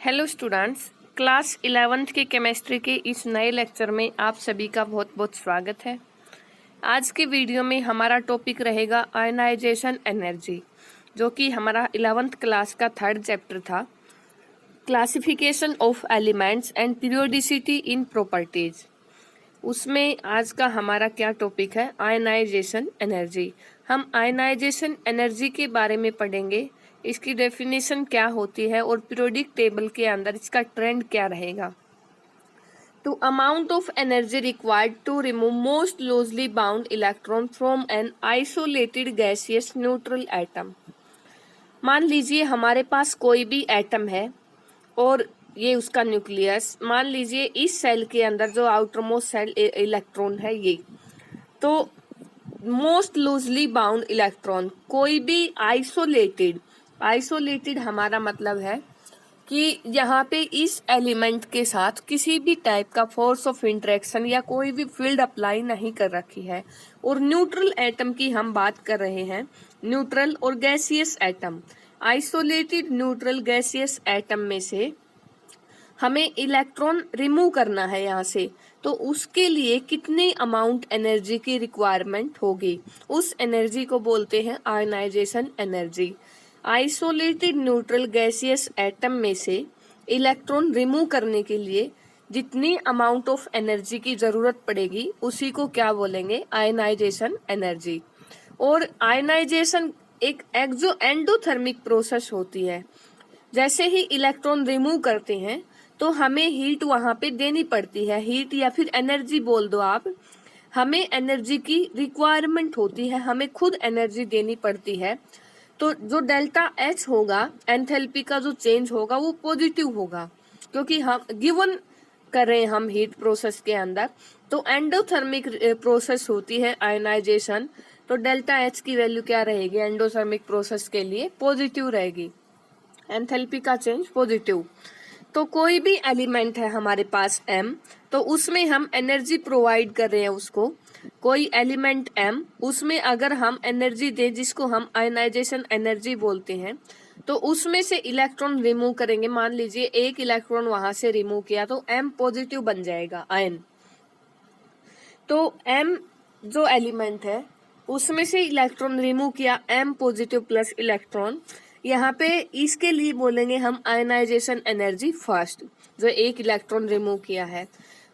Hello students, class 11th के chemistry के इस नए लेक्चर में आप सभी का बहुत बहुत स्वागत है। आज के वीडियो में हमारा टॉपिक रहेगा आयनाइजेशन एनर्जी, जो कि हमारा 11th क्लास का 3rd चैप्टर था, classification of elements and periodicity in properties. उसमें आज का हमारा क्या टॉपिक है, आयनाइजेशन एनर्जी। हम आयनाइजेशन एनर्जी के बारे में पढ़ेंगे, इसकी डेफिनेशन क्या होती है और पीरियोडिक टेबल के अंदर इसका ट्रेंड क्या रहेगा। To amount of energy required to remove most closely bound electron from an isolated gaseous neutral atom. मान लीजिए हमारे पास कोई भी एटम है और ये उसका न्यूक्लियस, मान लीजिए इस सेल के अंदर जो आउटर मोस्ट सेल इलेक्ट्रॉन है ये, तो मोस्ट लूजली बाउंड इलेक्ट्रॉन, कोई भी आइसोलेटेड हमारा मतलब है कि यहाँ पे इस एलिमेंट के साथ किसी भी टाइप का फोर्स ऑफ इंटरेक्शन या कोई भी फील्ड अप्लाई नहीं कर रखी है। और न्यूट्रल एटम की हम बात कर रहे हैं, न्यूट्रल और gaseous atom. Isolated neutral gaseous atom में से हमें इलेक्ट्रॉन रिमूव करना है यहाँ से, तो उसके लिए कितने अमाउंट एनर्जी की रिक्वायरमेंट होगी, उस एनर्जी को बोलते हैं ionization energy. Isolated neutral gaseous atom में से इलेक्ट्रॉन रिमूव करने के लिए जितनी अमाउंट ऑफ एनर्जी की जरूरत पड़ेगी उसी को क्या बोलेंगे, आयनाइजेशन एनर्जी। और आयनाइजेशन एक एंडोथर्मिक प्रोसेस होती है। जैसे ही इलेक्ट्रॉन रिमूव करते हैं तो हमें हीट वहां पे देनी पड़ती है, हीट या फिर एनर्जी बोल दो आप। हमें एनर्जी की रिक्वायरमेंट होती है, हमें खुद एनर्जी देनी पड़ती है। तो जो डेल्टा एच होगा, एंथैल्पी का जो चेंज होगा वो पॉजिटिव होगा, क्योंकि हम गिवन कर रहे हैं हम हीट प्रोसेस के अंदर। तो एंडोथर्मिक प्रोसेस होती है आयनाइजेशन, तो डेल्टा एच की वैल्यू क्या रहेगी एंडोथर्मिक प्रोसेस के लिए, पॉजिटिव रहेगी, एंथैल्पी का चेंज पॉजिटिव। तो कोई भी एलिमेंट है हमारे पास M, तो उसमें हम एनर्जी प्रोवाइड कर रहे हैं उसको। कोई एलिमेंट M, उसमें अगर हम एनर्जी दें जिसको हम आयनाइजेशन एनर्जी बोलते हैं, तो उसमें से इलेक्ट्रॉन रिमूव करेंगे। मान लीजिए एक इलेक्ट्रॉन वहां से रिमूव किया तो M पॉजिटिव बन जाएगा, आयन। तो M जो एलिमेंट है उसमें से इलेक्ट्रॉन रिमूव किया, M पॉजिटिव प्लस इलेक्ट्रॉन, यहाँ पे इसके लिए बोलेंगे हम आयनाइजेशन एनर्जी फर्स्ट, जो एक इलेक्ट्रॉन रिमूव किया है।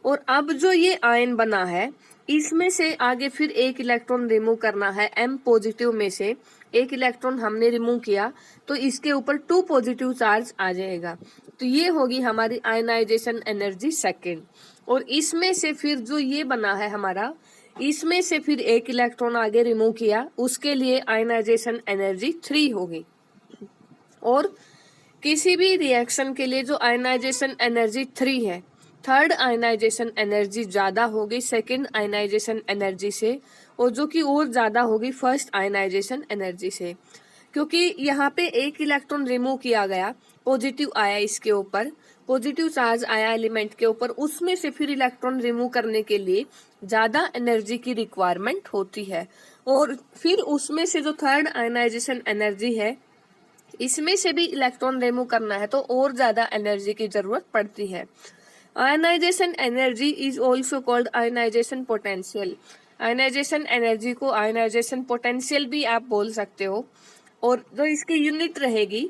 और अब जो ये आयन बना है इसमें से आगे फिर एक इलेक्ट्रॉन रिमूव करना है, M पॉजिटिव में से एक इलेक्ट्रॉन हमने रिमूव किया तो इसके ऊपर 2 पॉजिटिव चार्ज आ जाएगा, तो ये होगी हमारी आयनाइजेशन एनर्जी सेकेंड। और इसमें से फिर जो ये बना है हमारा, इसमें से फिर एक इलेक्ट्रॉन आगे रिमूव किया, उसके लिए आयनाइजेशन एनर्जी 3 होगी। और किसी भी रिएक्शन के लिए जो आयनाइजेशन एनर्जी 3 है, थर्ड आयनाइजेशन एनर्जी ज्यादा होगी सेकंड आयनाइजेशन एनर्जी से, और जो कि और ज्यादा होगी फर्स्ट आयनाइजेशन एनर्जी से, क्योंकि यहाँ पे एक इलेक्ट्रॉन रिमूव किया गया, पॉजिटिव आया, इसके ऊपर पॉजिटिव चार्ज आया एलिमेंट के ऊपर, उसमें से फिर इलेक्ट्रॉन रिमूव करने के लिए ज्यादा एनर्जी की रिक्वायरमेंट होती है। और फिर उसमें से जो थर्ड आयनाइजेशन एनर्जी है, इसमें से भी इलेक्ट्रॉन रिमूव करना है तो और ज्यादा एनर्जी की जरूरत पड़ती है। Ionization energy is also called ionization potential. Ionization energy को आयनाइजेशन पोटेंशियल भी आप बोल सकते हो। और जो इसकी यूनिट रहेगी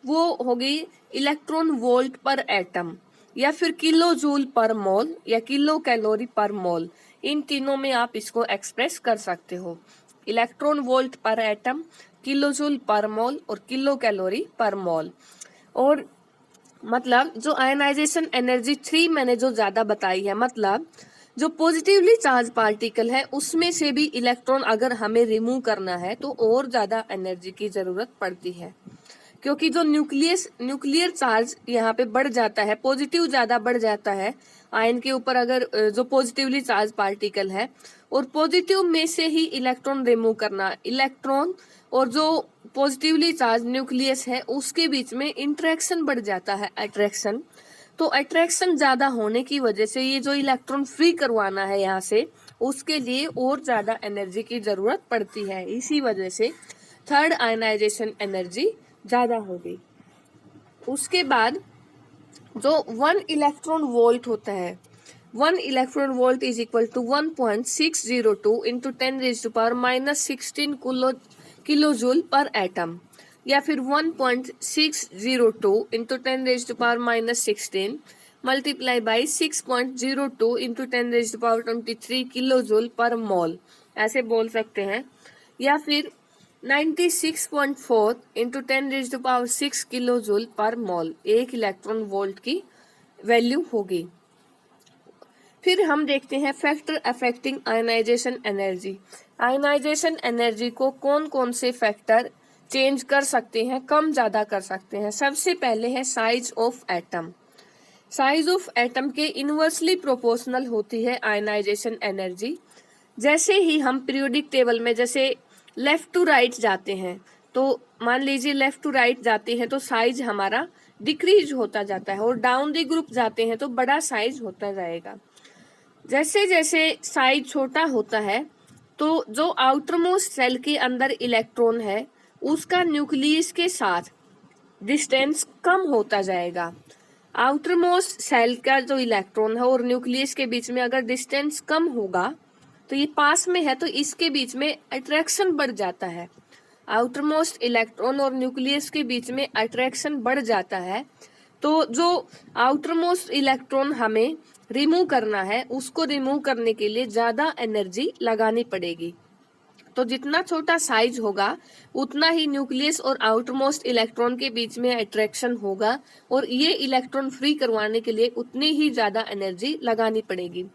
वो होगी इलेक्ट्रॉन वोल्ट पर एटम, या फिर किलो जूल पर मोल, या किलो कैलोरी पर मोल। इन तीनों में आप इसको एक्सप्रेस कर सकते हो, इलेक्ट्रॉन वोल्ट पर एटम, किलो जूल पर मोल और किलो कैलोरी पर मोल। और मतलब जो आयनाइजेशन एनर्जी 3 मैंने जो ज्यादा बताई है, मतलब जो पॉजिटिवली चार्ज पार्टिकल है उसमें से भी इलेक्ट्रॉन अगर हमें रिमूव करना है तो और ज्यादा एनर्जी की जरूरत पड़ती है, क्योंकि जो न्यूक्लियर चार्ज यहाँ पे बढ़ जाता है, पॉजिटिव ज्यादा बढ़ जाता है आयन के ऊपर, अगर जो पॉजिटिवली चार्ज पार्टिकल है, और पॉजिटिव में से ही इलेक्ट्रॉन रिमूव करना, इलेक्ट्रॉन और जो पॉजिटिवली चार्ज न्यूक्लियस है उसके बीच में इंटरेक्शन बढ़ जाता है, अट्रैक्शन। तो अट्रैक्शन ज्यादा होने की वजह से ये जो इलेक्ट्रॉन फ्री करवाना है यहाँ से, उसके लिए और ज्यादा एनर्जी की जरूरत पड़ती है। इसी वजह से थर्ड आयनाइजेशन एनर्जी ज्यादा होगी। उसके बाद जो 1 इलेक्ट्रॉन वोल्ट होता है, 1 electron volt is equal to 1.602 into 10⁻⁻16 kilo joule per atom, या फिर 1.602 into 10⁻⁻16 multiply by 6.02 into 10⁻23 kilo joule per mole, ऐसे बोल सकते हैं। या फिर 96.4 into 10⁻6 kilo joule per mole 1 electron volt की वैल्यू होगी। फिर हम देखते हैं factor affecting ionization energy. Ionization energy को कौन कौन से फैक्टर चेंज कर सकते हैं, कम ज्यादा कर सकते हैं। सबसे पहले है size of atom. Size of atom के इनवर्सली प्रोपोर्शनल होती है आयनाइजेशन एनर्जी। जैसे ही हम पीरियोडिक टेबल में जैसे लेफ्ट टू राइट जाते हैं, तो मान लीजिए लेफ्ट टू राइट जाते हैं तो साइज हमारा डिक्रीज होता जाता है, और डाउन द ग्रुप जाते हैं तो बड़ा साइज होता जाएगा। जैसे जैसे साइज छोटा होता है तो जो आउटर मोस्ट सेल के अंदर इलेक्ट्रॉन है उसका न्यूक्लियस के साथ डिस्टेंस कम होता जाएगा। आउटर मोस्ट सेल का जो इलेक्ट्रॉन है और न्यूक्लियस के बीच में अगर डिस्टेंस कम होगा तो ये पास में है तो इसके बीच में अट्रैक्शन बढ़ जाता है। आउटर मोस्ट इलेक्ट्रॉन और न्यूक्लियस के बीच में अट्रैक्शन बढ़ जाता है, तो जो आउटर मोस्ट इलेक्ट्रॉन हमें रिमूव करना है उसको रिमूव करने के लिए ज्यादा एनर्जी लगानी पड़ेगी। तो जितना छोटा साइज होगा उतना ही न्यूक्लियस और आउटर मोस्ट इलेक्ट्रॉन के बीच में अट्रैक्शन होगा, और ये इलेक्ट्रॉन फ्री करवाने के लिए उतनी ही ज्यादा एनर्जी लगानी पड़ेगी।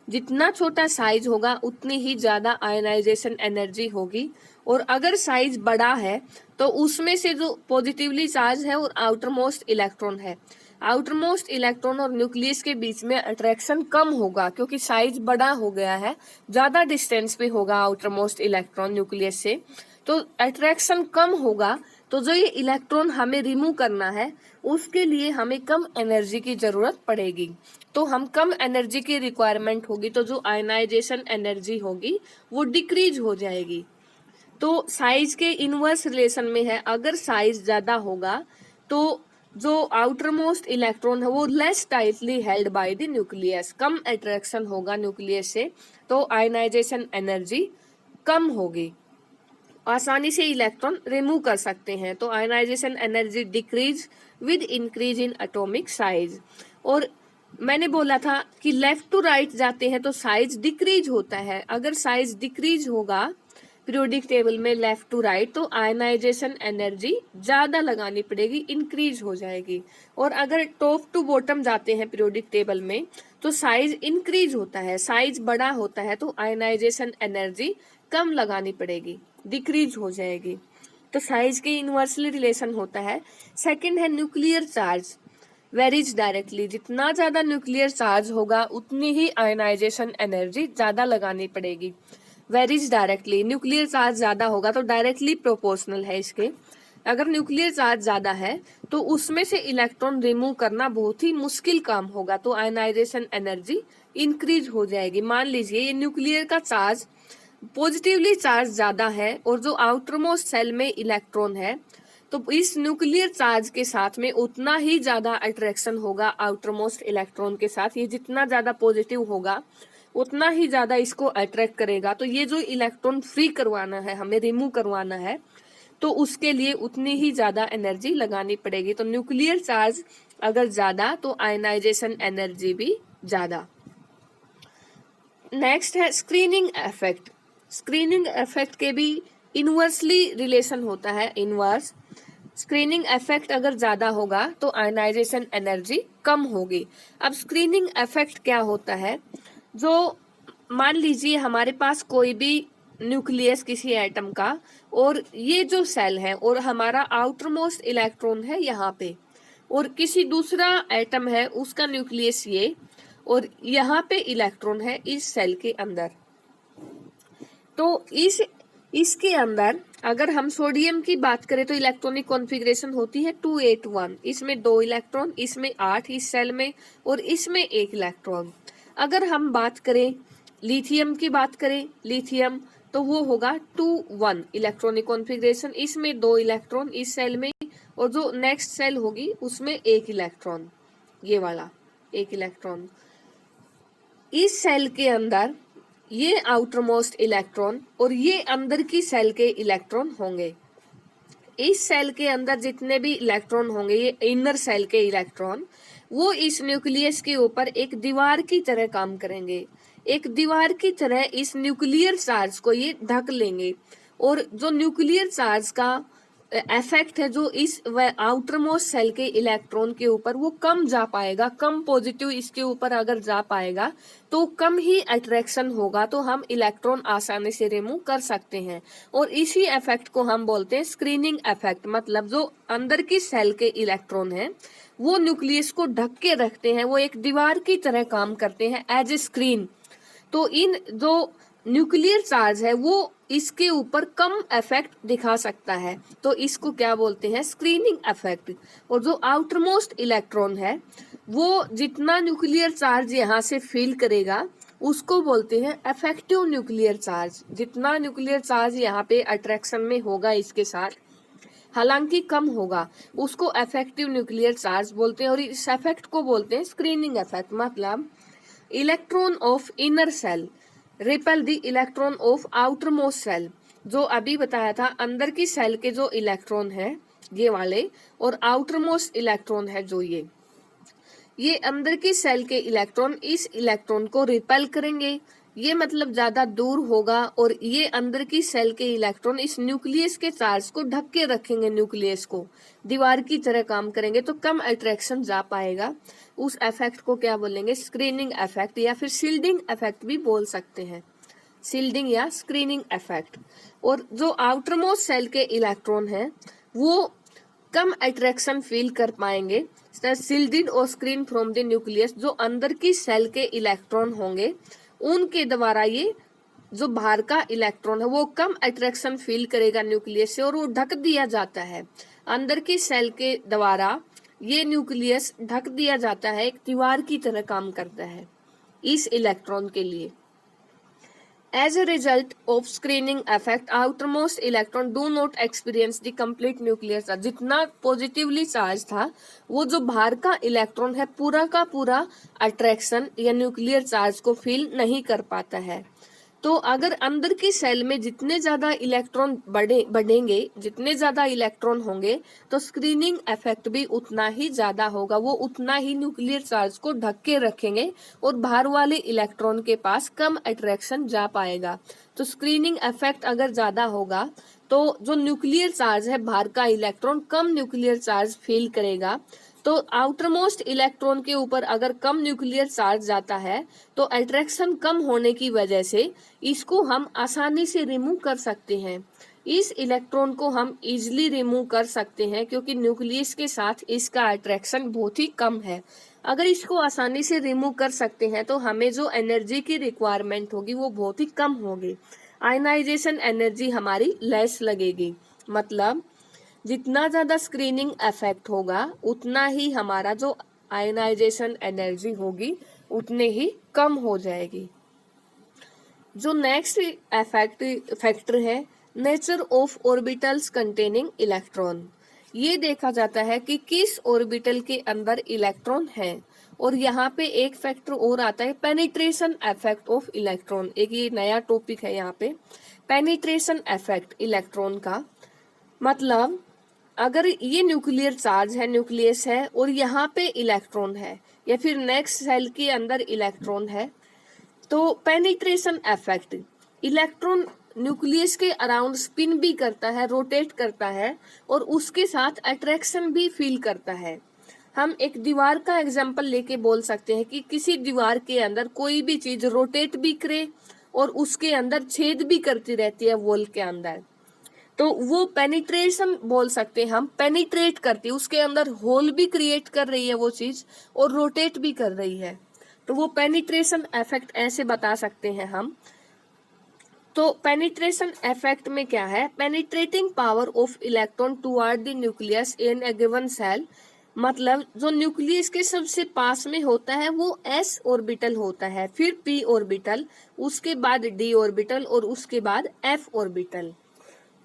जितना छोटा साइज होगा उतनी ही ज्यादा आयनाइजेशन एनर्जी होगी। और अगर साइज बड़ा है तो उसमें से जो पॉजिटिवली चार्ज है और आउटर मोस्ट इलेक्ट्रॉन है, आउटर मोस्ट इलेक्ट्रॉन और न्यूक्लियस के बीच में अट्रैक्शन कम होगा क्योंकि साइज बड़ा हो गया है, ज्यादा डिस्टेंस पे होगा आउटर मोस्ट इलेक्ट्रॉन न्यूक्लियस से, तो अट्रैक्शन कम होगा। तो जो ये इलेक्ट्रॉन हमें रिमूव करना है उसके लिए हमें कम एनर्जी की जरूरत पड़ेगी। तो हम कम एनर्जी की रिक्वायरमेंट होगी तो जो आयनाइजेशन एनर्जी होगी वो डिक्रीज हो जाएगी। तो साइज के इनवर्स रिलेशन में है, अगर साइज ज्यादा होगा तो जो आउटर मोस्ट इलेक्ट्रॉन है वो less tightly held by the nucleus, come attraction होगा न्यूक्लियस से, तो आयनाइजेशन एनर्जी कम होगी, आसानी से इलेक्ट्रॉन रिमूव कर सकते हैं। तो ionization energy decrease with increase in atomic size. और मैंने बोला था कि लेफ्ट टू राइट जाते हैं तो साइज डिक्रीज होता है। अगर साइज डिक्रीज होगा पीरियोडिक टेबल में लेफ्ट टू राइट तो आयनाइजेशन एनर्जी ज्यादा लगानी पड़ेगी, इंक्रीज हो जाएगी। और अगर टॉप टू बॉटम जाते हैं पीरियोडिक टेबल में तो साइज इंक्रीज होता है, साइज बड़ा होता है तो आयनाइजेशन एनर्जी कम लगानी पड़ेगी, डिक्रीज हो जाएगी। तो साइज के इनवर्सली रिलेशन होता है। सेकंड है न्यूक्लियर चार्ज वेरीज डायरेक्टली। जितना ज्यादा न्यूक्लियर चार्ज होगा उतनी ही आयनाइजेशन एनर्जी ज्यादा लगानी पड़ेगी। वेरीज डायरेक्टली, न्यूक्लियर चार्ज ज्यादा होगा तो डायरेक्टली प्रोपोर्शनल है इसके। अगर न्यूक्लियर चार्ज ज्यादा है तो उसमें से इलेक्ट्रॉन रिमूव करना बहुत ही मुश्किल काम होगा, तो आयनाइजेशन एनर्जी इंक्रीज हो जाएगी। मान लीजिए ये न्यूक्लियर का चार्ज पॉजिटिवली चार्ज ज्यादा है और जो आउटर मोस्ट सेल में इलेक्ट्रॉन है तो इस न्यूक्लियर चार्ज के साथ में उतना ही ज्यादा अट्रैक्शन होगा आउटर मोस्ट इलेक्ट्रॉन के साथ। ये जितना ज्यादा पॉजिटिव होगा उतना ही ज्यादा इसको अट्रैक्ट करेगा। तो ये जो इलेक्ट्रॉन फ्री करवाना है, हमें रिमूव करवाना है, तो उसके लिए उतनी ही ज्यादा एनर्जी लगानी पड़ेगी। तो न्यूक्लियर चार्ज अगर ज्यादा तो आयनाइजेशन एनर्जी भी ज्यादा। नेक्स्ट है स्क्रीनिंग इफेक्ट। स्क्रीनिंग इफेक्ट के भी इनवर्सली रिलेशन होता है, इनवर्स। स्क्रीनिंग इफेक्ट अगर ज्यादा होगा तो आयनाइजेशन एनर्जी कम होगी। अब स्क्रीनिंग इफेक्ट क्या होता है, जो मान लीजिए हमारे पास कोई भी न्यूक्लियस किसी एटम का, और ये जो सेल है और हमारा आउटर मोस्ट इलेक्ट्रॉन है यहाँ पे, और किसी दूसरा एटम है उसका न्यूक्लियस ये, और यहाँ पे इलेक्ट्रॉन है इस सेल के अंदर। तो इसके अंदर अगर हम सोडियम की बात करें तो इलेक्ट्रॉनिक कॉन्फ़िगरेशन होती है 281। इसमें 2 इलेक्ट्रॉन, इसमें 8 इस सेल में, और इसमें 1 इलेक्ट्रॉन। अगर हम बात करें लिथियम की बात करें, लिथियम तो वो होगा 2-1 इलेक्ट्रॉनिक कॉन्फ़िगरेशन। इसमें 2 इलेक्ट्रॉन इस सेल में, और जो नेक्स्ट सेल होगी उसमें 1 इलेक्ट्रॉन। ये वाला एक इलेक्ट्रॉन, इस सेल के अंदर ये आउटर मोस्ट इलेक्ट्रॉन और ये अंदर की सेल के इलेक्ट्रॉन होंगे। इस सेल के अंदर जितने भी इलेक्ट्रॉन होंगे, ये इनर सेल के इलेक्ट्रॉन, वो इस न्यूक्लियस के ऊपर एक दीवार की तरह काम करेंगे। एक दीवार की तरह इस न्यूक्लियर चार्ज को ये ढक लेंगे और जो न्यूक्लियर चार्ज का इफेक्ट है जो इस आउटर मोस्ट सेल के इलेक्ट्रॉन के ऊपर, वो कम जा पाएगा, कम पॉजिटिव इसके ऊपर अगर जा पाएगा तो कम ही अट्रैक्शन होगा, तो हम इलेक्ट्रॉन आसानी से रिमूव कर सकते हैं। और इसी इफेक्ट को हम बोलते हैं स्क्रीनिंग इफेक्ट। मतलब जो अंदर की सेल के इलेक्ट्रॉन है वो न्यूक्लियस को ढक के रखते हैं, वो एक दीवार की तरह काम करते हैं एज ए स्क्रीन। तो इन जो न्यूक्लियर चार्ज है वो इसके ऊपर कम इफेक्ट दिखा सकता है, तो इसको क्या बोलते हैं, स्क्रीनिंग इफेक्ट। और जो आउटर मोस्ट इलेक्ट्रॉन है वो जितना न्यूक्लियर चार्ज यहाँ से फील करेगा उसको बोलते हैं इफेक्टिव न्यूक्लियर चार्ज। जितना न्यूक्लियर चार्ज यहाँ पे अट्रैक्शन में होगा इसके साथ, हालांकि कम होगा, उसको इफेक्टिव न्यूक्लियर चार्ज बोलते हैं। और इस इफेक्ट को बोलते हैं स्क्रीनिंग इफेक्ट। मतलब electron of inner shell repel the electron of outermost shell. जो अभी बताया था, अंदर की सेल के जो इलेक्ट्रॉन है ये वाले, और आउटर मोस्ट इलेक्ट्रॉन है जो ये अंदर की सेल के इलेक्ट्रॉन इस इलेक्ट्रॉन को रिपेल करेंगे। ये मतलब ज्यादा दूर होगा, और ये अंदर की सेल के इलेक्ट्रॉन इस न्यूक्लियस के चार्ज को ढक के रखेंगे, न्यूक्लियस को दीवार की तरह काम करेंगे, तो कम अट्रैक्शन जा पाएगा। उस इफेक्ट को क्या बोलेंगे, स्क्रीनिंग इफेक्ट, या फिर शील्डिंग इफेक्ट भी बोल सकते हैं, शील्डिंग या स्क्रीनिंग इफेक्ट। और जो आउटर मोस्ट सेल के इलेक्ट्रॉन है वो कम अट्रैक्शन फील कर पाएंगे, शील्डेड और स्क्रीन फ्रॉम द न्यूक्लियस। जो अंदर की सेल के इलेक्ट्रॉन होंगे उनके द्वारा ये जो बाहर का इलेक्ट्रॉन है वो कम अट्रैक्शन फील करेगा न्यूक्लियस से, और वो ढक दिया जाता है। अंदर की सेल के द्वारा ये न्यूक्लियस ढक दिया जाता है, एक दीवार की तरह काम करता है इस इलेक्ट्रॉन के लिए। As a result of screening effect, outermost electron do not experience the complete nuclear charge। जितना पॉजिटिवली चार्ज था वो जो बाहर का इलेक्ट्रॉन है पूरा का पूरा अट्रैक्शन या न्यूक्लियर चार्ज को फील नहीं कर पाता है। तो अगर अंदर की सेल में जितने ज्यादा इलेक्ट्रॉन बढ़ेंगे, जितने ज्यादा इलेक्ट्रॉन होंगे, तो स्क्रीनिंग इफेक्ट भी उतना ही ज्यादा होगा, वो उतना ही न्यूक्लियर चार्ज को ढक के रखेंगे और बाहर वाले इलेक्ट्रॉन के पास कम अट्रैक्शन जा पाएगा। तो स्क्रीनिंग इफेक्ट अगर ज्यादा होगा तो जो न्यूक्लियर चार्ज है बाहर का इलेक्ट्रॉन कम न्यूक्लियर चार्ज फील करेगा। तो आउटर मोस्ट इलेक्ट्रॉन के ऊपर अगर कम न्यूक्लियर चार्ज जाता है तो अट्रैक्शन कम होने की वजह से इसको हम आसानी से रिमूव कर सकते हैं। इस इलेक्ट्रॉन को हम इजिली रिमूव कर सकते हैं क्योंकि न्यूक्लियस के साथ इसका अट्रैक्शन बहुत ही कम है। अगर इसको आसानी से रिमूव कर सकते हैं तो हमें जो एनर्जी की रिक्वायरमेंट होगी वो बहुत ही कम होगी, आयनाइजेशन एनर्जी हमारी लेस लगेगी। मतलब जितना ज्यादा स्क्रीनिंग इफेक्ट होगा उतना ही हमारा जो आयनाइजेशन एनर्जी होगी उतने ही कम हो जाएगी। जो नेक्स्ट फैक्टर है nature of orbitals containing electron. ये देखा जाता है कि किस ऑर्बिटल के अंदर इलेक्ट्रॉन है। और यहाँ पे एक फैक्टर और आता है पेनिट्रेशन इफेक्ट ऑफ इलेक्ट्रॉन। एक ये नया टॉपिक है यहाँ पे, पेनिट्रेशन इफेक्ट इलेक्ट्रॉन का। मतलब अगर ये न्यूक्लियर चार्ज है, न्यूक्लियस है, और यहाँ पे इलेक्ट्रॉन है या फिर नेक्स्ट सेल के अंदर इलेक्ट्रॉन है, तो पेनिट्रेशन इफेक्ट, इलेक्ट्रॉन न्यूक्लियस के अराउंड स्पिन भी करता है, रोटेट करता है, और उसके साथ अट्रैक्शन भी फील करता है। हम एक दीवार का एग्जांपल लेके बोल सकते हैं कि किसी दीवार के अंदर कोई भी चीज रोटेट भी करे और उसके अंदर छेद भी करती रहती है वॉल के अंदर, तो वो पेनिट्रेशन बोल सकते हैं हम, पेनिट्रेट करती है, उसके अंदर होल भी क्रिएट कर रही है वो चीज और रोटेट भी कर रही है, तो वो पेनिट्रेशन इफेक्ट ऐसे बता सकते हैं हम। तो पेनिट्रेशन इफेक्ट में क्या है, penetrating power of electron toward the nucleus in a given shell. मतलब जो न्यूक्लियस के सबसे पास में होता है वो s ऑर्बिटल होता है, फिर p ऑर्बिटल, उसके बाद d ऑर्बिटल और उसके बाद f ऑर्बिटल।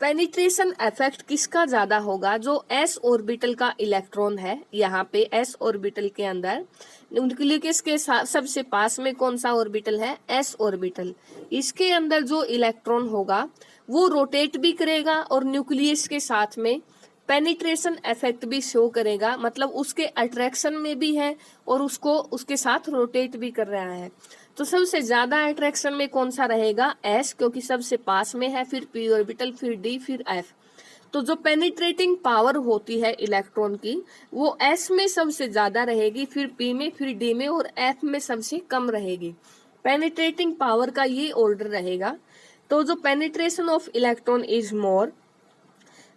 पेनिट्रेशन इफेक्ट किसका ज्यादा होगा, जो s ऑर्बिटल का इलेक्ट्रॉन है, यहाँ पे s ऑर्बिटल के अंदर न्यूक्लियस के सबसे पास में कौन सा ऑर्बिटल है, s ऑर्बिटल। इसके अंदर जो इलेक्ट्रॉन होगा वो रोटेट भी करेगा और न्यूक्लियस के साथ में पेनिट्रेशन इफेक्ट भी शो करेगा, मतलब उसके अट्रैक्शन में भी है और उसको उसके साथ रोटेट भी कर रहा है। तो सबसे ज्यादा अट्रैक्शन में कौन सा रहेगा, s, क्योंकि सबसे पास में है, फिर p ऑर्बिटल, फिर d, फिर f। तो जो पेनिट्रेटिंग पावर होती है इलेक्ट्रॉन की वो s में सबसे ज्यादा रहेगी, फिर p में, फिर d में और f में सबसे कम रहेगी। पेनिट्रेटिंग पावर का ये ऑर्डर रहेगा। तो जो penetration of electron is more,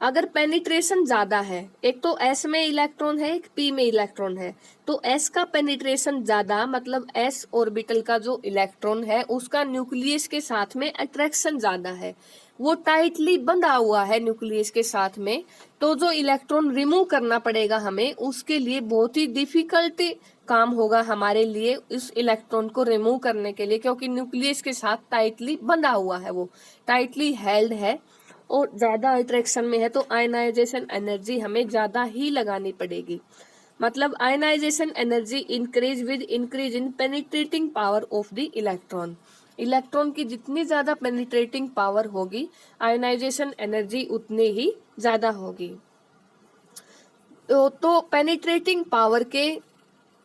अगर पेनिट्रेशन ज्यादा है, एक तो s में इलेक्ट्रॉन है, एक p में इलेक्ट्रॉन है, तो s का पेनिट्रेशन ज्यादा, मतलब s ऑर्बिटल का जो इलेक्ट्रॉन है उसका न्यूक्लियस के साथ में अट्रैक्शन ज्यादा है, वो टाइटली बंधा हुआ है न्यूक्लियस के साथ में। तो जो इलेक्ट्रॉन रिमूव करना पड़ेगा हमें, उसके लिए बहुत ही डिफिकल्ट काम होगा हमारे लिए इस इलेक्ट्रॉन को रिमूव करने के लिए, क्योंकि न्यूक्लियस के साथ टाइटली बंधा हुआ है, वो टाइटली हेल्ड है और ज्यादा अट्रैक्शन में है। तो आयनाइजेशन एनर्जी हमें ज्यादा ही लगानी पड़ेगी, मतलब ionization energy increase with increase in penetrating power of the electron. Electron की जितनी ज्यादा पेनिट्रेटिंग पावर होगी, आयनाइजेशन एनर्जी उतनी ही ज्यादा होगी। तो पेनिट्रेटिंग पावर के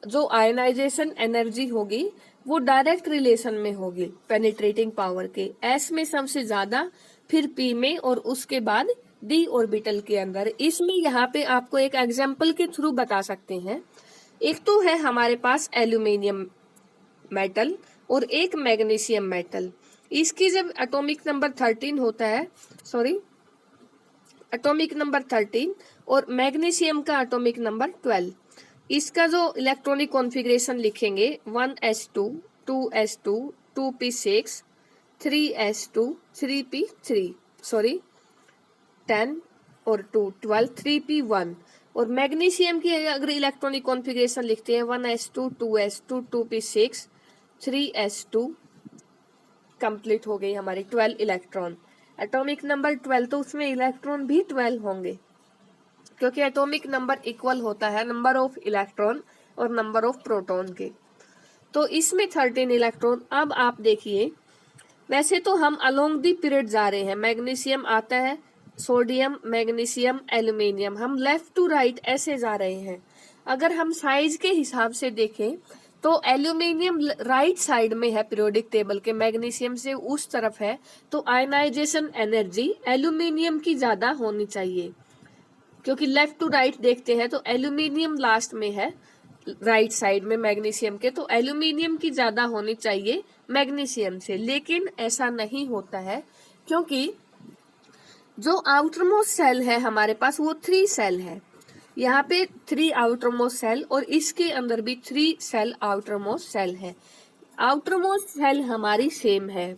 जो आयनाइजेशन एनर्जी होगी वो डायरेक्ट रिलेशन में होगी पेनिट्रेटिंग पावर के, s में सबसे ज्यादा, फिर p में और उसके बाद d ऑर्बिटल के अंदर। इसमें यहाँ पे आपको एक एग्जांपल के थ्रू बता सकते हैं। एक तो है हमारे पास एल्यूमिनियम मेटल और एक मैग्नीशियम मेटल। इसकी जब एटॉमिक नंबर 13 होता है, सॉरी एटॉमिक नंबर 13 और मैग्नीशियम का एटॉमिक नंबर 12, इसका जो इलेक्ट्रॉनिक कॉन्फ़िगरेशन लिखेंगे 1s2 2s2 2p6 3s2 3p3, sorry 10 और 2 12 3p1। और मैग्नीशियम की अगर इलेक्ट्रॉनिक कॉन्फ़िगरेशन लिखते हैं 1s2 2s2 2p6 3s2, complete हो गई हमारी 12 इलेक्ट्रॉन। एटॉमिक नंबर 12, तो उसमें इलेक्ट्रॉन भी 12 होंगे, क्योंकि एटॉमिक नंबर इक्वल होता है नंबर ऑफ इलेक्ट्रॉन और नंबर ऑफ प्रोटॉन के। तो इसमें 13 इलेक्ट्रॉन। अब आप देखिए, वैसे तो हम अलोंग दी पीरियड जा रहे हैं, मैग्नीशियम आता है, सोडियम, मैग्नीशियम, एल्यूमिनियम, हम लेफ्ट टू राइट ऐसे जा रहे हैं। अगर हम साइज के हिसाब से देखें तो एल्यूमिनियम राइट साइड में है पीरियोडिक टेबल के, मैग्नीशियम से उस तरफ है, तो आयनाइजेशन एनर्जी एल्यूमिनियम की ज्यादा होनी चाहिए, क्योंकि लेफ्ट टू राइट देखते हैं तो एल्यूमिनियम लास्ट में है राइट साइड में मैग्नीशियम के, तो एल्यूमिनियम की ज्यादा होनी चाहिए मैग्नीशियम से। लेकिन ऐसा नहीं होता है, क्योंकि जो आउटरमोस्ट सेल है हमारे पास वो 3 सेल है, यहाँ पे 3 आउटरमोस्ट सेल और इसके अंदर भी 3 सेल आउटरमोस्ट सेल है। आउटरमोस्ट सेल हमारी सेम है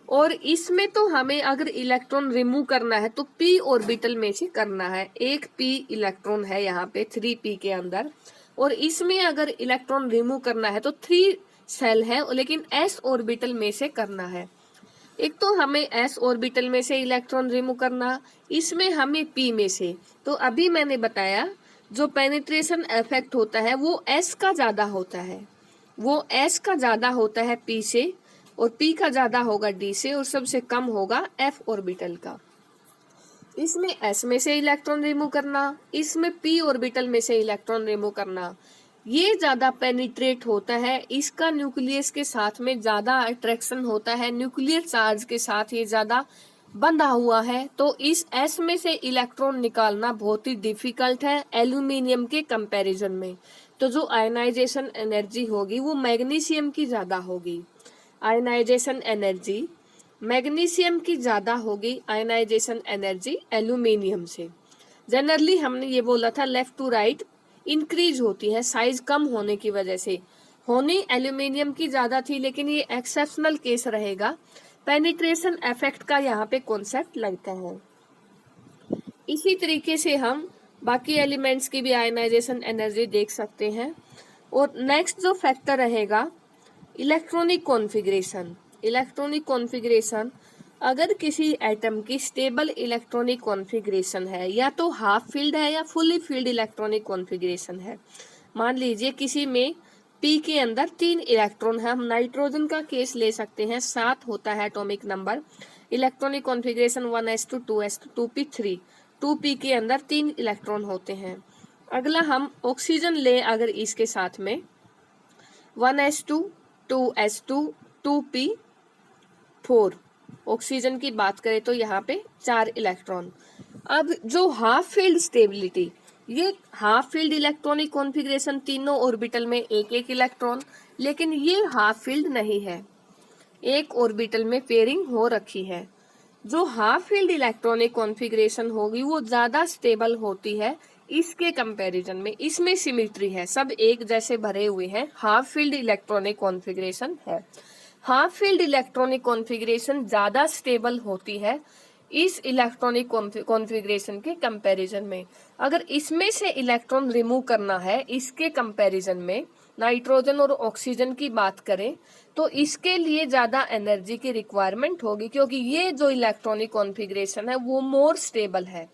और इसमें तो हमें अगर इलेक्ट्रॉन रिमूव करना है तो p ऑर्बिटल में से करना है। एक p इलेक्ट्रॉन है यहाँ पे 3p के अंदर, और इसमें अगर इलेक्ट्रॉन रिमूव करना है तो 3 सेल है, लेकिन s ऑर्बिटल में से करना है। एक तो हमें s ऑर्बिटल में से इलेक्ट्रॉन रिमूव करना, इसमें हमें p में से। तो अभी मैंने बताया जो पेनिट्रेशन इफेक्ट होता है वो s का ज्यादा होता है, वो s का ज्यादा होता है p से, और p का ज्यादा होगा d से, और सबसे कम होगा f ऑर्बिटल का। इसमें s में से इलेक्ट्रॉन रिमूव करना, इसमें p ऑर्बिटल में से इलेक्ट्रॉन रिमूव करना, ये ज्यादा पेनिट्रेट होता है, इसका न्यूक्लियस के साथ में ज्यादा अट्रैक्शन होता है, न्यूक्लियर चार्ज के साथ ये ज्यादा बंधा हुआ है। तो इस s में से इलेक्ट्रॉन निकालना बहुत ही डिफिकल्ट है एल्यूमिनियम के कंपैरिजन में। तो जो आयनाइजेशन एनर्जी होगी वो मैग्नीशियम की ज्यादा होगी, आयनाइजेशन एनर्जी मैग्नीशियम की ज्यादा होगी, आयनाइजेशन एनर्जी एल्यूमिनियम से। जनरली हमने ये बोला था लेफ्ट टू राइट इंक्रीज होती है साइज कम होने की वजह से, होनी एल्यूमिनियम की ज्यादा थी, लेकिन ये एक्सेप्शनल केस रहेगा, पेनिट्रेशन इफेक्ट का यहाँ पे कॉन्सेप्ट लगता है। इसी तरीके से हम बाकी एलिमेंट्स की भी आयनाइजेशन एनर्जी देख सकते हैं। और नेक्स्ट जो फैक्टर रहेगा इलेक्ट्रॉनिक कॉन्फ़िगरेशन। इलेक्ट्रॉनिक कॉन्फ़िगरेशन अगर किसी एटम की स्टेबल इलेक्ट्रॉनिक कॉन्फ़िगरेशन है, या तो हाफ फील्ड है या फुली फील्ड इलेक्ट्रॉनिक कॉन्फ़िगरेशन है। मान लीजिए किसी में पी के अंदर 3 इलेक्ट्रॉन है, हम नाइट्रोजन का केस ले सकते हैं, 7 होता है atomic number, electronic configuration 1s2 2s2 2p3, 2p के अंदर 3 इलेक्ट्रॉन होते हैं। अगला हम ऑक्सीजन ले अगर इसके साथ में 1s2 2s2 2p4, ऑक्सीजन की बात करें तो यहाँ पे 4 इलेक्ट्रॉन। अब जो हाफ फील्ड स्टेबिलिटी, ये हाफ फील्ड इलेक्ट्रॉनिक कॉन्फ़िगरेशन तीनों ऑर्बिटल में एक एक इलेक्ट्रॉन, लेकिन ये हाफ फील्ड नहीं है, एक ऑर्बिटल में पेयरिंग हो रखी है। जो हाफ फील्ड इलेक्ट्रॉनिक कॉन्फ़िगरेशन होगी वो ज्यादा स्टेबल होती है इसके कंपैरिजन में, इसमें सिमिट्री है, सब एक जैसे भरे हुए हैं, हाफ फील्ड इलेक्ट्रॉनिक कॉन्फ़िगरेशन है। हाफ फील्ड इलेक्ट्रॉनिक कॉन्फ़िगरेशन ज्यादा स्टेबल होती है इस इलेक्ट्रॉनिक कॉन्फ़िगरेशन के कंपैरिजन में। अगर इसमें से इलेक्ट्रॉन रिमूव करना है इसके कंपैरिजन में, नाइट्रोजन और ऑक्सीजन की बात करें तो इसके लिए ज्यादा एनर्जी की रिक्वायरमेंट होगी, क्योंकि ये जो इलेक्ट्रॉनिक कॉन्फ़िगरेशन है वो मोर स्टेबल है।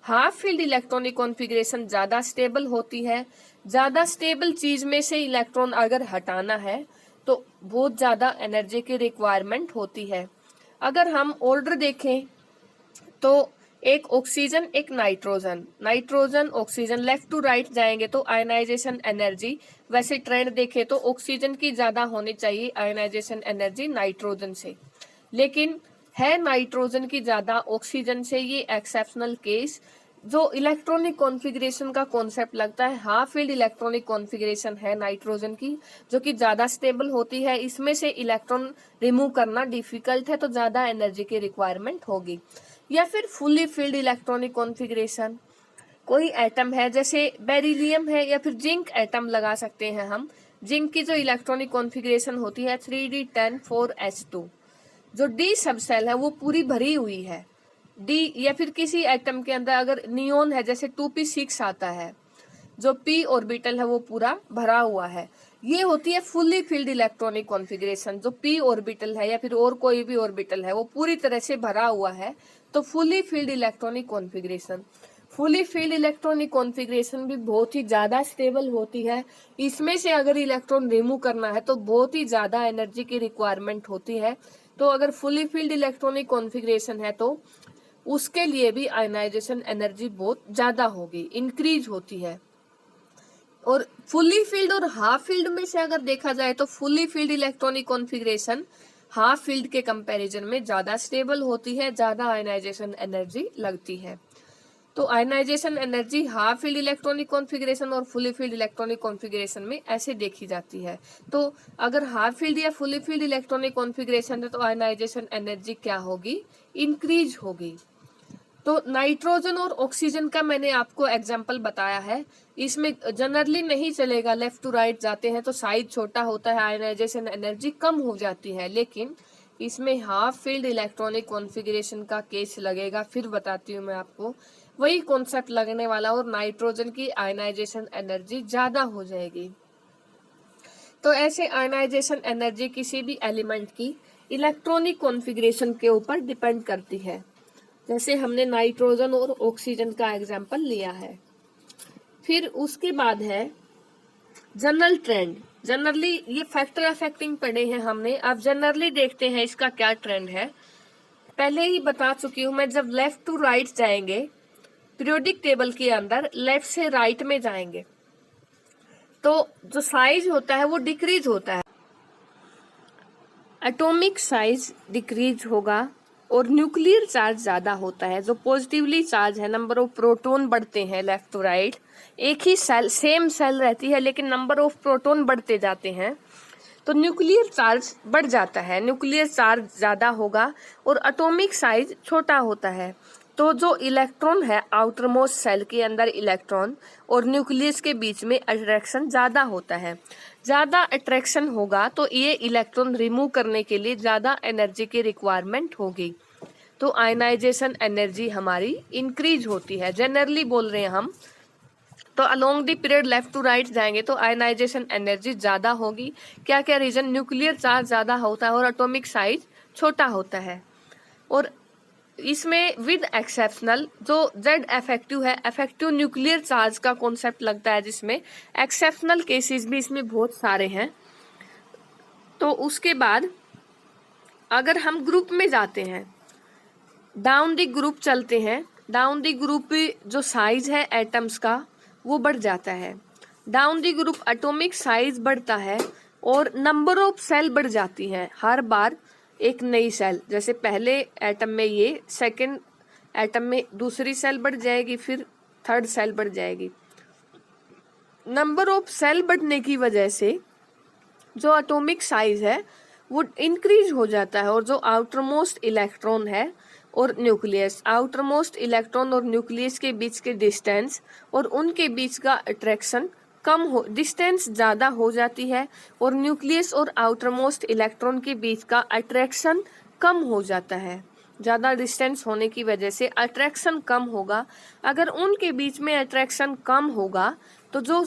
हाफ फील्ड इलेक्ट्रॉनिक कॉन्फ़िगरेशन ज्यादा स्टेबल होती है, ज्यादा स्टेबल चीज में से इलेक्ट्रॉन अगर हटाना है तो बहुत ज्यादा एनर्जी की रिक्वायरमेंट होती है। अगर हम ऑर्डर देखें तो एक ऑक्सीजन एक nitrogen, nitrogen oxygen left to right जाएंगे तो आयनाइजेशन एनर्जी, वैसे ट्रेंड देखें तो ऑक्सीजन की ज्यादा होनी चाहिए आयनाइजेशन एनर्जी नाइट्रोजन से, लेकिन है नाइट्रोजन की ज्यादा ऑक्सीजन से, ये एक्सेप्शनल केस। जो इलेक्ट्रॉनिक कॉन्फ़िगरेशन का कॉन्सेप्ट लगता है, हाफ फील्ड इलेक्ट्रॉनिक कॉन्फ़िगरेशन है नाइट्रोजन की, जो कि ज्यादा स्टेबल होती है, इसमें से इलेक्ट्रॉन रिमूव करना डिफिकल्ट है तो ज्यादा एनर्जी की रिक्वायरमेंट होगी। या फिर फुली फील्ड इलेक्ट्रॉनिक कॉन्फ़िगरेशन, कोई एटम है जैसे बेरिलियम है या फिर जिंक एटम लगा सकते हैं हम, जिंक की जो इलेक्ट्रॉनिक कॉन्फ़िगरेशन होती है 3d10 4s2, जो डी सब सेल है वो पूरी भरी हुई है डी, या फिर किसी एटम के अंदर अगर नियोन है जैसे 2p6 आता है, जो p ऑर्बिटल है वो पूरा भरा हुआ है, ये होती है फुली फील्ड इलेक्ट्रॉनिक कॉन्फ़िगरेशन। जो p ऑर्बिटल है या फिर और कोई भी ऑर्बिटल है वो पूरी तरह से भरा हुआ है, तो fully filled electronic configuration. Fully filled electronic configuration भी बहुत ही ज्यादा स्टेबल होती है, इसमें से अगर इलेक्ट्रॉन रिमूव करना है तो बहुत ही ज्यादा एनर्जी की रिक्वायरमेंट होती है। तो अगर फुली फील्ड इलेक्ट्रॉनिक कॉन्फ़िगरेशन है तो उसके लिए भी आयनाइजेशन एनर्जी बहुत ज्यादा होगी, इंक्रीज होती है। और फुली फील्ड और हाफ फील्ड में से अगर देखा जाए तो fully filled electronic configuration half field के कंपैरिजन में ज्यादा स्टेबल होती है, ज्यादा आयनाइजेशन एनर्जी लगती है। तो ionization energy half filled electronic configuration और फुली फील्ड इलेक्ट्रॉनिक कॉन्फ़िगरेशन में ऐसे देखी जाती है। तो अगर हाफ फील्ड या फुली फील्ड इलेक्ट्रॉनिक कॉन्फ़िगरेशन है तो आयनाइजेशन एनर्जी क्या होगी, इंक्रीज होगी। तो नाइट्रोजन और ऑक्सीजन का मैंने आपको एग्जाम्पल बताया है, इसमें जनरली नहीं चलेगा, लेफ्ट टू राइट जाते हैं तो साइज छोटा होता है, आयनाइजेशन एनर्जी कम हो जाती है, लेकिन इसमें हाफ फील्ड इलेक्ट्रॉनिक कॉन्फ़िगरेशन का केस लगेगा। फिर बताती हूँ मैं आपको, वही कॉन्सेप्ट लगने वाला और नाइट्रोजन की आयनाइजेशन एनर्जी ज्यादा हो जाएगी। तो ऐसे आयनाइजेशन एनर्जी किसी भी एलिमेंट की इलेक्ट्रॉनिक कॉन्फ़िगरेशन के ऊपर डिपेंड करती है, जैसे हमने नाइट्रोजन और ऑक्सीजन का एग्जाम्पल लिया है। फिर उसके बाद है जनरल ट्रेंड। जनरली ये फैक्टर अफेक्टिंग पढ़े हैं हमने, अब जनरली देखते हैं इसका क्या ट्रेंड है। पहले ही बता चुकी हूँ मैं, जब लेफ्ट टू राइट जाएंगे पीरियोडिक टेबल के अंदर, लेफ्ट से राइट में जाएंगे तो जो साइज होता है वो डिक्रीज होता है, एटॉमिक साइज डिक्रीज होगा और न्यूक्लियर चार्ज ज्यादा होता है। जो पॉजिटिवली चार्ज है, नंबर ऑफ प्रोटॉन बढ़ते हैं लेफ्ट टू राइट, एक ही सेल सेम सेल रहती है लेकिन नंबर ऑफ प्रोटॉन बढ़ते जाते हैं तो न्यूक्लियर चार्ज बढ़ जाता है, न्यूक्लियर चार्ज ज्यादा होगा और एटॉमिक साइज छोटा होता है। तो जो इलेक्ट्रॉन है आउटर मोस्ट सेल के अंदर, इलेक्ट्रॉन और न्यूक्लियस के बीच में अट्रैक्शन ज्यादा होता है, ज्यादा अट्रैक्शन होगा तो ये इलेक्ट्रॉन रिमूव करने के लिए ज्यादा एनर्जी की रिक्वायरमेंट होगी, तो आयनाइजेशन एनर्जी हमारी इंक्रीज होती है, जनरली बोल रहे हैं हम। तो along the period left to right जाएंगे तो आयनाइजेशन एनर्जी ज्यादा होगी। क्या क्या रीजन, न्यूक्लियर चार्ज ज्यादा होता है और एटॉमिक साइज छोटा होता है। और इसमें विद एक्सेप्शनल जो जेड इफेक्टिव है, इफेक्टिव न्यूक्लियर चार्ज का कॉन्सेप्ट लगता है, जिसमें एक्सेप्शनल केसेस भी इसमें बहुत सारे हैं। तो उसके बाद अगर हम ग्रुप में जाते हैं, डाउन द ग्रुप चलते हैं, डाउन द ग्रुप जो साइज है एटम्स का वो बढ़ जाता है। Down the group atomic size बढ़ता है और नंबर ऑफ सेल बढ़ जाती है। हर बार एक नई सेल, जैसे पहले एटम में ये, सेकंड एटम में दूसरी सेल बढ़ जाएगी, फिर थर्ड सेल बढ़ जाएगी। नंबर ऑफ सेल बढ़ने की वजह से जो एटॉमिक साइज है वो इंक्रीज हो जाता है, और जो आउटर मोस्ट इलेक्ट्रॉन है और न्यूक्लियस, आउटर मोस्ट इलेक्ट्रॉन और न्यूक्लियस के बीच के डिस्टेंस और उनके बीच का अट्रैक्शन कम हो, डिस्टेंस ज़्यादा हो जाती है, और न्यूक्लियस और आउटर मोस्ट इलेक्ट्रॉन के बीच का अट्रैक्शन कम हो जाता है। ज़्यादा डिस्टेंस होने की वजह से अट्रैक्शन कम होगा। अगर उनके बीच में अट्रैक्शन कम होगा तो जो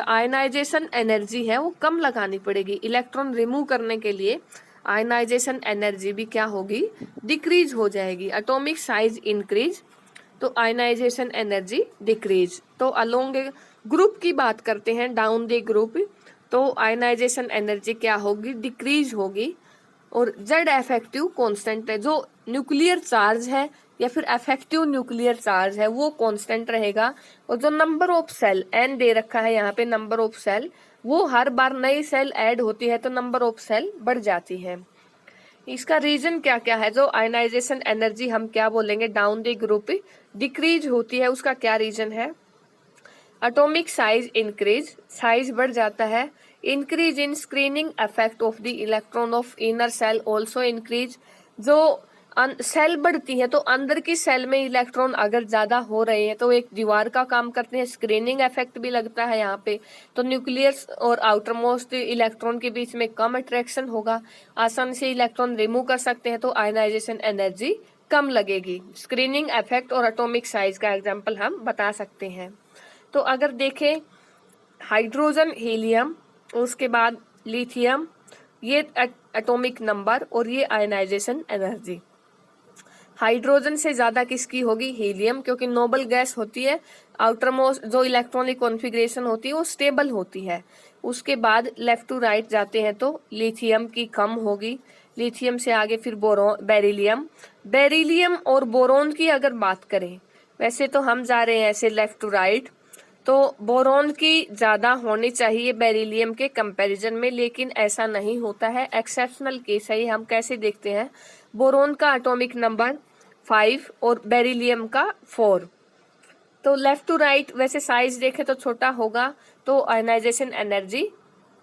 आयनाइजेशन एनर्जी है वो कम लगानी पड़ेगी। इलेक्ट्रॉन रिमूव करने के लिए आयनाइजेशन एनर्जी भी क्या होगी, डिक्रीज हो जाएगी। एटॉमिक साइज इंक्रीज तो आयनाइजेशन एनर्जी डिक्रीज। तो अलोंग ग्रुप की बात करते हैं, डाउन द ग्रुप, तो आयनाइजेशन एनर्जी क्या होगी, डिक्रीज होगी। और जेड इफेक्टिव कांस्टेंट है, जो न्यूक्लियर चार्ज है या फिर इफेक्टिव न्यूक्लियर चार्ज है वो कांस्टेंट रहेगा। और जो नंबर ऑफ सेल एन दे रखा है यहाँ पे, नंबर ऑफ सेल, वो हर बार नई सेल ऐड होती है तो नंबर ऑफ सेल बढ़ जाती है। इसका रीजन क्या क्या है, जो आयनाइजेशन एनर्जी हम क्या बोलेंगे, डाउन द ग्रुप डिक्रीज होती है, उसका क्या रीजन है। एटॉमिक साइज इंक्रीज, साइज बढ़ जाता है। Increase in screening effect of the electron of inner shell also increase, जो सेल बढ़ती है तो अंदर की सेल में इलेक्ट्रॉन अगर ज्यादा हो रहे हैं तो एक दीवार का काम करते हैं, स्क्रीनिंग इफेक्ट भी लगता है यहाँ पे। तो न्यूक्लियस और आउटर मोस्ट इलेक्ट्रॉन के बीच में कम अट्रैक्शन होगा, आसानी से इलेक्ट्रॉन रिमूव कर सकते हैं, तो आयनाइजेशन एनर्जी कम लगेगी। स्क्रीनिंग इफेक्ट और एटॉमिक साइज का एग्जाम्पल हम बता सकते हैं। तो अगर देखें हाइड्रोजन, हीलियम, उसके बाद लिथियम, ये एटॉमिक नंबर और ये आयनाइजेशन एनर्जी। हाइड्रोजन से ज्यादा किसकी होगी, हीलियम, क्योंकि नोबल गैस होती है, आउटर मोस्ट जो इलेक्ट्रॉनिक कॉन्फ़िगरेशन होती है वो स्टेबल होती है। उसके बाद लेफ्ट टू राइट जाते हैं तो लिथियम की कम होगी, लिथियम से आगे फिर बोरोन, बेरिलियम। बेरिलियम और बोरोन की अगर बात करें, वैसे तो हम जा रहे हैं ऐसे लेफ्ट टू राइट, तो बोरोन की ज़्यादा होनी चाहिए बेरिलियम के कंपैरिजन में, लेकिन ऐसा नहीं होता है, एक्सेप्शनल केस है। हम कैसे देखते हैं, बोरोन का एटॉमिक नंबर 5 और बेरिलियम का 4। तो लेफ्ट टू राइट वैसे साइज देखें तो छोटा होगा, तो आयनाइजेशन एनर्जी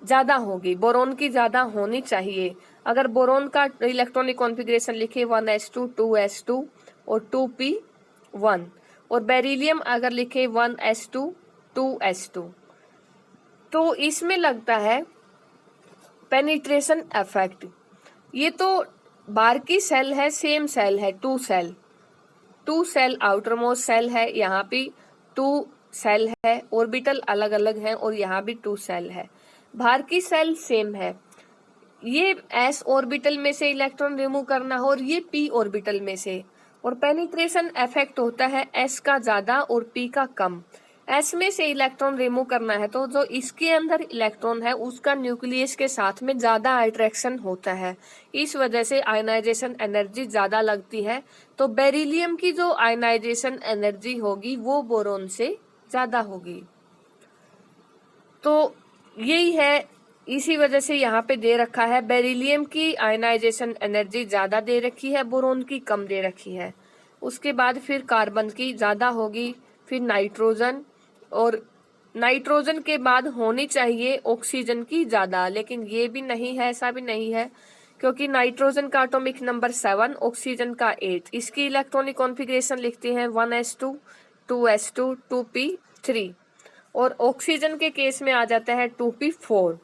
ज़्यादा होगी, बोरोन की ज़्यादा होनी चाहिए। अगर बोरोन का इलेक्ट्रॉनिक कॉन्फ़िगरेशन लिखे 1s2 2s2 और 2p1, और बेरिलियम अगर लिखे 1s2 2s2, तो इसमें लगता है पेनिट्रेशन इफेक्ट। ये तो बार की सेल है, सेम सेल है, two shell outermost shell है, यहाँ भी 2 सेल है, ऑर्बिटल अलग अलग हैं, और यहाँ भी 2 सेल है। बाहर की सेल सेम है, ये s ऑर्बिटल में से इलेक्ट्रॉन रिमूव करना हो और ये p ऑर्बिटल में से, और पेनिट्रेशन इफेक्ट होता है s का ज्यादा और p का कम। s में से इलेक्ट्रॉन रिमूव करना है तो जो इसके अंदर इलेक्ट्रॉन है उसका न्यूक्लियस के साथ में ज्यादा अट्रैक्शन होता है, इस वजह से आयनाइजेशन एनर्जी ज्यादा लगती है। तो बेरिलियम की जो आयनाइजेशन एनर्जी होगी वो बोरोन से ज्यादा होगी। तो यही है, इसी वजह से यहाँ पे दे रखा है बेरिलियम की आयनाइजेशन एनर्जी ज्यादा दे रखी है, बोरोन की कम दे रखी है। उसके बाद फिर कार्बन की ज्यादा होगी, फिर नाइट्रोजन, और नाइट्रोजन के बाद होनी चाहिए ऑक्सीजन की ज्यादा, लेकिन ये भी नहीं है, ऐसा भी नहीं है, क्योंकि नाइट्रोजन का एटॉमिक नंबर 7, ऑक्सीजन का 8। इसकी इलेक्ट्रॉनिक कॉन्फ़िगरेशन लिखते हैं 1s2 2s2 2p3, और ऑक्सीजन के केस में आ जाता है 2p4।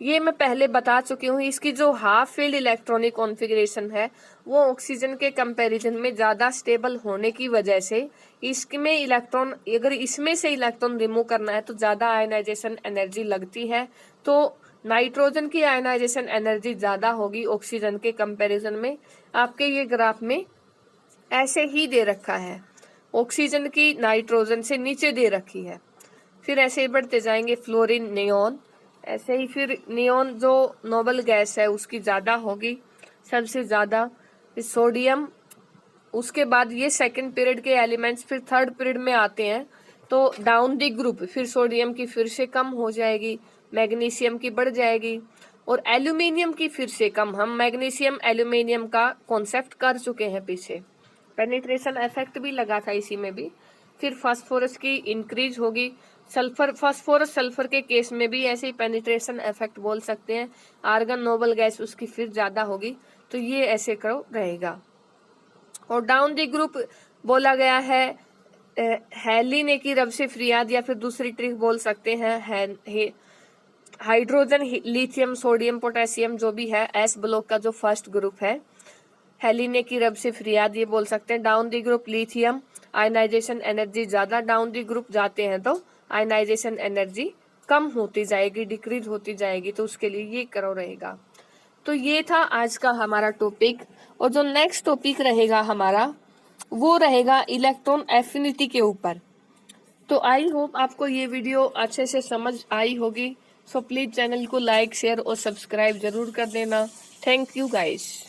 ये मैं पहले बता चुकी हूँ। इसकी जो हाफ फील्ड इलेक्ट्रॉनिक कॉन्फ़िगरेशन है वो ऑक्सीजन के कंपैरिजन में ज़्यादा स्टेबल होने की वजह से इसमें इलेक्ट्रॉन, अगर इसमें से इलेक्ट्रॉन रिमूव करना है तो ज़्यादा आयनाइजेशन एनर्जी लगती है। तो नाइट्रोजन की आयनाइजेशन एनर्जी ज़्यादा होगी ऑक्सीजन के कंपैरिजन में, आपके ये ग्राफ में ऐसे ही दे रखा है, ऑक्सीजन की नाइट्रोजन से नीचे दे रखी है। फिर ऐसे ही बढ़ते जाएंगे, फ्लोरीन, नियोन, ऐसे ही फिर नियोन जो नोबल गैस है उसकी ज़्यादा होगी, सबसे ज़्यादा। फिर सोडियम, उसके बाद ये सेकंड पीरियड के एलिमेंट्स फिर थर्ड पीरियड में आते हैं, तो डाउन दी ग्रुप फिर सोडियम की फिर से कम हो जाएगी, मैग्नीशियम की बढ़ जाएगी, और एल्यूमिनियम की फिर से कम। हम मैग्नीशियम एल्यूमिनियम का कॉन्सेप्ट कर चुके हैं पीछे, पेनिट्रेशन इफेक्ट भी लगा था इसी में भी। फिर फास्फोरस की इंक्रीज होगी, सल्फर, फास्फोरस सल्फर के केस में भी ऐसे ही पेनिट्रेशन इफेक्ट बोल सकते हैं। आर्गन नोबल गैस उसकी फिर ज़्यादा होगी, तो ये ऐसे करो रहेगा। और डाउन दी ग्रुप बोला गया है हेली ने की रब से फ्रियाद, या फिर दूसरी ट्रिक बोल सकते हैं हाइड्रोजन, लिथियम, सोडियम, पोटेशियम जो भी है, एस ब्लॉक का जो फर्स्ट ग्रुप है, हेलिने की रब से फ्रियाद ये बोल सकते हैं। Down the group lithium, ionization energy ज़्यादा, डाउन दी ग्रुप जाते हैं तो आयनाइजेशन एनर्जी कम होती जाएगी, डिक्रीज होती जाएगी, तो उसके लिए ये करो रहेगा। तो ये था आज का हमारा टॉपिक, और जो नेक्स्ट टॉपिक रहेगा हमारा वो रहेगा इलेक्ट्रॉन एफिनिटी के ऊपर। तो आई होप आपको ये वीडियो अच्छे से समझ आई होगी। सो प्लीज चैनल को लाइक, शेयर और सब्सक्राइब जरूर कर देना। Thank you guys.